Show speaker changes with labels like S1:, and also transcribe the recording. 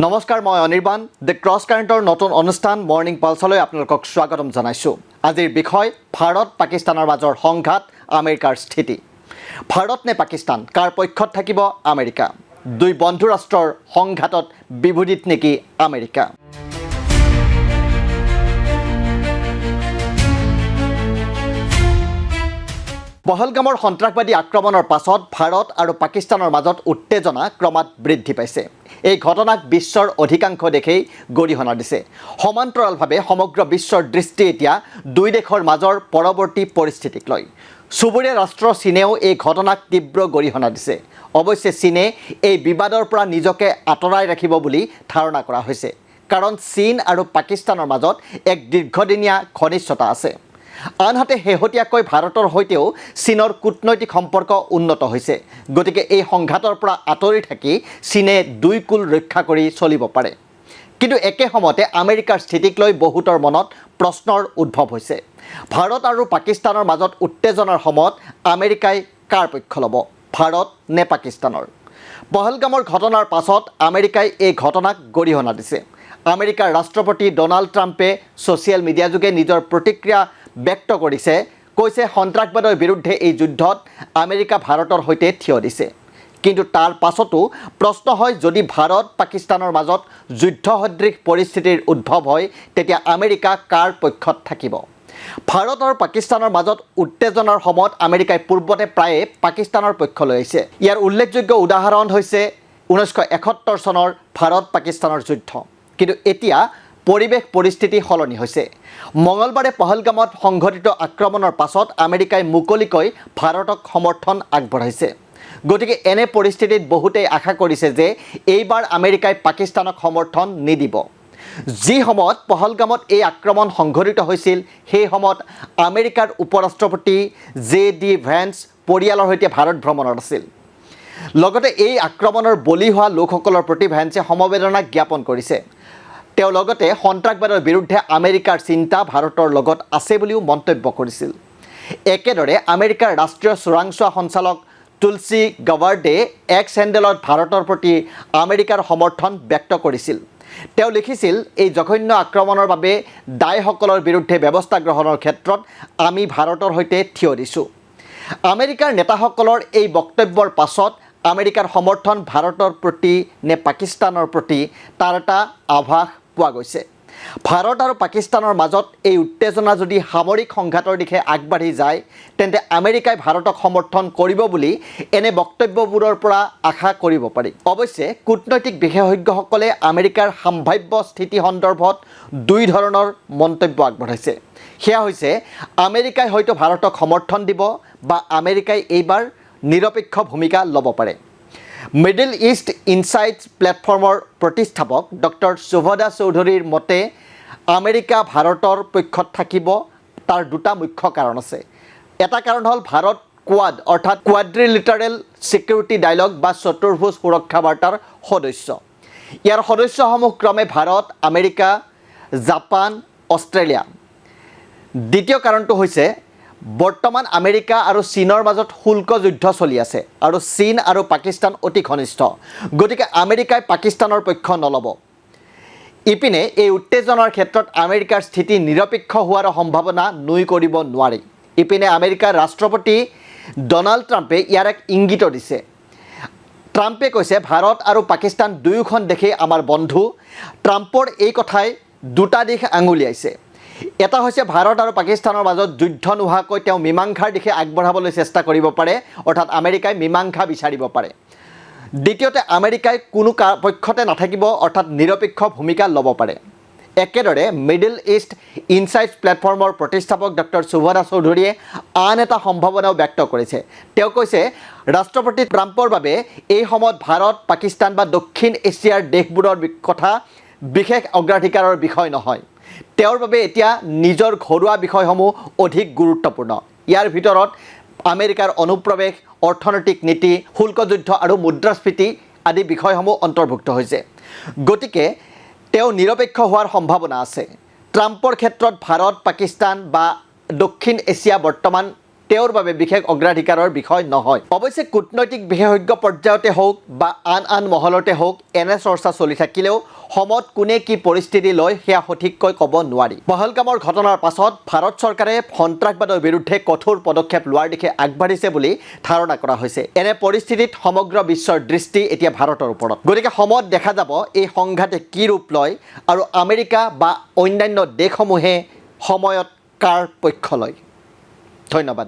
S1: নমস্কাৰ, মই Anirban. The cross কাৰেণ্টৰ নতুন অনুষ্ঠান মৰ্নিং পালছলৈ আপোনালোকক স্বাগতম জনাইছোঁ। আজিৰ বিষয় ভাৰত পাকিস্তানৰ মাজৰ সংঘাত, আমেৰিকাৰ স্থিতি। ভাৰত নে পাকিস্তান, কাৰ পক্ষত থাকিব আমেৰিকা? দুই বন্ধু ৰাষ্ট্ৰৰ সংঘাতত বিভোজিত নেকি আমেৰিকা? পহলগামৰ সন্ত্ৰাসবাদী আক্ৰমণৰ পাছত ভাৰত আৰু পাকিস্তানৰ মাজত উত্তেজনা ক্ৰমাৎ বৃদ্ধি পাইছে। এই ঘটনাক বিশ্বৰ অধিকাংশ দেশেই গৰিহণা দিছে। সমান্তৰালভাৱে সমগ্ৰ বিশ্বৰ দৃষ্টি এতিয়া দুই দেশৰ মাজৰ পৰৱৰ্তী পৰিস্থিতিক লৈ। চুবুৰীয়া ৰাষ্ট্ৰ চীনেও এই ঘটনাক তীব্ৰ গৰিহণা দিছে। অৱশ্যে চীনে এই বিবাদৰ পৰা নিজকে আঁতৰাই ৰাখিব বুলি ধাৰণা কৰা হৈছে, কাৰণ চীন আৰু পাকিস্তানৰ মাজত এক দীৰ্ঘদিনীয়া ঘনিষ্ঠতা আছে। আনহাতে শেহতীয়াকৈ ভাৰতৰ সৈতেও চীনৰ কূটনৈতিক সম্পৰ্ক উন্নত হৈছে। গতিকে এই সংঘাতৰ পৰা আঁতৰি থাকি চীনে দুই কুল ৰক্ষা কৰি চলিব পাৰে। কিন্তু একে সময়তে আমেৰিকাৰ স্থিতিক লৈ বহুতৰ মনত প্ৰশ্নৰ উদ্ভৱ হৈছে। ভাৰত আৰু পাকিস্তানৰ মাজত উত্তেজনাৰ সময়ত আমেৰিকাই কাৰ পক্ষ ল'ব, ভাৰত নে পাকিস্তানৰ? পহলগামৰ ঘটনাৰ পাছত আমেৰিকাই এই ঘটনাক গৰিহণা দিছে। আমেৰিকাৰ ৰাষ্ট্ৰপতি ডনাল্ড ট্ৰাম্পে ছ'চিয়েল মিডিয়াযোগে নিজৰ প্ৰতিক্ৰিয়া ব্যক্ত কৰিছে, কৈছে সন্ত্ৰাসবাদৰ বিৰুদ্ধে এই যুদ্ধত আমেৰিকা ভাৰতৰ সৈতে থিয় দিছে। কিন্তু তাৰ পাছতো প্ৰশ্ন হয়, যদি ভাৰত পাকিস্তানৰ মাজত যুদ্ধসদৃশ পৰিস্থিতিৰ উদ্ভৱ হয়, তেতিয়া আমেৰিকা কাৰ পক্ষত থাকিব? ভাৰত আৰু পাকিস্তানৰ মাজত উত্তেজনাৰ সময়ত আমেৰিকাই পূৰ্বতে প্ৰায়ে পাকিস্তানৰ পক্ষ লৈ আহিছে। ইয়াৰ উল্লেখযোগ্য উদাহৰণ হৈছে 1971 চনৰ ভাৰত পাকিস্তানৰ যুদ্ধ। কিন্তু এতিয়া পৰিস্থিতি সলনি হৈছে। মঙলবাৰে পহলগামত সংঘটিত আক্ৰমণৰ পাছত আমেৰিকাই মুকলিকৈ ভাৰতক সমৰ্থন আগবঢ়াইছে। গতিকে এনে পৰিস্থিতিত বহুতেই আশা কৰিছে যে এইবাৰ আমেৰিকাই পাকিস্তানক সমৰ্থন নিদিব। যি সময়ত পহলগামত এই আক্ৰমণ সংঘটিত হৈছিল, সেই সময়ত আমেৰিকাৰ উপৰাষ্ট্ৰপতি জে.ডি. ভেন্স পৰিয়ালৰ সৈতে ভাৰত ভ্ৰমণত আছিল। লগতে এই আক্ৰমণৰ বলি হোৱা লোকসকলৰ প্ৰতি ভেন্সে সমবেদনা জ্ঞাপন কৰিছে। তেওঁ লগতে সন্ত্ৰাসবাদৰ বিৰুদ্ধে আমেৰিকাৰ চিন্তা ভাৰতৰ লগত আছে বুলিও মন্তব্য কৰিছিল। একেদৰে আমেৰিকাৰ ৰাষ্ট্ৰীয় চোৰাংচোৱা সঞ্চালক তুলসী গাবাৰ্ডে এক্স হেণ্ডেলত ভাৰতৰ প্ৰতি আমেৰিকাৰ সমৰ্থন ব্যক্ত কৰিছিল। তেওঁ লিখিছিল, এই জঘন্য আক্ৰমণৰ বাবে দায়ীসকলৰ বিৰুদ্ধে ব্যৱস্থা গ্ৰহণৰ ক্ষেত্ৰত আমি ভাৰতৰ সৈতে থিয় দিছোঁ। আমেৰিকাৰ নেতাসকলৰ এই বক্তব্যৰ পাছত আমেৰিকাৰ সমৰ্থন ভাৰতৰ প্ৰতি নে পাকিস্তানৰ প্ৰতি তাৰ এটা আভাস পোৱা গৈছে। ভাৰত আৰু পাকিস্তানৰ মাজত এই উত্তেজনা যদি সামৰিক সংঘাতৰ দিশে আগবাঢ়ি যায়, তেন্তে আমেৰিকাই ভাৰতক সমৰ্থন কৰিব বুলি এনে বক্তব্যবোৰৰ পৰা আশা কৰিব পাৰি। অৱশ্যে কূটনৈতিক বিশেষজ্ঞসকলে আমেৰিকাৰ সম্ভাৱ্য স্থিতি সন্দৰ্ভত দুই ধৰণৰ মন্তব্য আগবঢ়াইছে। সেয়া হৈছে, আমেৰিকাই হয়তো ভাৰতক সমৰ্থন দিব বা আমেৰিকাই এইবাৰ নিৰপেক্ষ ভূমিকা ল'ব পাৰে। মিডল ইষ্ট ইনচাইটছ প্লেটফৰ্মৰ প্ৰতিষ্ঠাপক ডক্টৰ শুভদা চৌধুৰীৰ মতে, আমেৰিকা ভাৰতৰ পক্ষত থাকিব। তাৰ দুটা মুখ্য কাৰণ আছে। এটা কাৰণ হ'ল ভাৰত কোৱাড অৰ্থাৎ কোৱাড্ৰিলেটাৰেল ছিকিউৰিটি ডায়লগ বা চতুৰ্ভুজ সুৰক্ষা বাৰ্তাৰ সদস্য। ইয়াৰ সদস্যসমূহ ক্ৰমে ভাৰত, আমেৰিকা, জাপান, অষ্ট্ৰেলিয়া। দ্বিতীয় কাৰণটো হৈছে, বৰ্তমান আমেৰিকা আৰু চীনৰ মাজত শুল্ক যুদ্ধ চলি আছে আৰু চীন আৰু পাকিস্তান অতি ঘনিষ্ঠ। গতিকে আমেৰিকাই পাকিস্তানৰ পক্ষ নল'ব। ইপিনে এই উত্তেজনাৰ ক্ষেত্ৰত আমেৰিকাৰ স্থিতি নিৰপেক্ষ হোৱাৰ সম্ভাৱনা নুই কৰিব নোৱাৰি। ইপিনে আমেৰিকাৰ ৰাষ্ট্ৰপতি ডনাল্ড ট্ৰাম্পে ইয়াৰ এক ইংগিতো দিছে। ট্ৰাম্পে কৈছে, ভাৰত আৰু পাকিস্তান দুয়োখন দেশেই আমাৰ বন্ধু। ট্ৰাম্পৰ এই কথাই দুটা দিশ আঙুলিয়াইছে। এটা হৈছে, ভাৰত আৰু পাকিস্তানৰ মাজত যুদ্ধ নোহোৱাকৈ তেওঁ মীমাংসাৰ দিশে আগবঢ়াবলৈ চেষ্টা কৰিব পাৰে, অৰ্থাৎ আমেৰিকাই মীমাংসা বিচাৰিব পাৰে। দ্বিতীয়তে, আমেৰিকাই কোনো পক্ষতে নাথাকিব, অৰ্থাৎ নিৰপেক্ষ ভূমিকা ল'ব পাৰে। একেদৰে মিডল ইষ্ট ইনচাইটছ প্লেটফৰ্মৰ প্ৰতিষ্ঠাপক ডক্টৰ শুভদা চৌধুৰীয়ে আন এটা সম্ভাৱনাও ব্যক্ত কৰিছে। তেওঁ কৈছে, ৰাষ্ট্ৰপতি ট্ৰাম্পৰ বাবে এই সময়ত ভাৰত, পাকিস্তান বা দক্ষিণ এছিয়াৰ দেশবোৰৰ কথা বিশেষ অগ্ৰাধিকাৰৰ বিষয় নহয়। তেওঁৰ বাবে এতিয়া নিজৰ ঘৰুৱা বিষয়সমূহ অধিক গুৰুত্বপূৰ্ণ। ইয়াৰ ভিতৰত আমেৰিকাৰ অনুপ্ৰৱেশ, অৰ্থনৈতিক নীতি, শুল্কযুদ্ধ আৰু মুদ্ৰাস্ফীতি আদি বিষয়সমূহ অন্তৰ্ভুক্ত হৈছে। গতিকে তেওঁ নিৰপেক্ষ হোৱাৰ সম্ভাৱনা আছে। ট্ৰাম্পৰ ক্ষেত্ৰত ভাৰত, পাকিস্তান বা দক্ষিণ এছিয়া বৰ্তমান তেওঁৰ বাবে বিশেষ অগ্ৰাধিকাৰৰ বিষয় নহয়। অৱশ্যে কূটনৈতিক বিশেষজ্ঞ পৰ্যায়তে হওক বা আন মহলতে হওক এনে চৰ্চা চলি থাকিলেও সময়ত কোনে কি পৰিস্থিতি লয় সেয়া সঠিককৈ ক'ব নোৱাৰি। পহলগামৰ ঘটনাৰ পাছত ভাৰত চৰকাৰে সন্ত্ৰাসবাদৰ বিৰুদ্ধে কঠোৰ পদক্ষেপ লোৱাৰ দিশে আগবাঢ়িছে বুলি ধাৰণা কৰা হৈছে। এনে পৰিস্থিতিত সমগ্ৰ বিশ্বৰ দৃষ্টি এতিয়া ভাৰতৰ ওপৰত। গতিকে সময়ত দেখা যাব এই সংঘাতে কি ৰূপ লয় আৰু আমেৰিকা বা অন্যান্য দেশসমূহে সময়ত কাৰ পক্ষ লয়। ধন্যবাদ।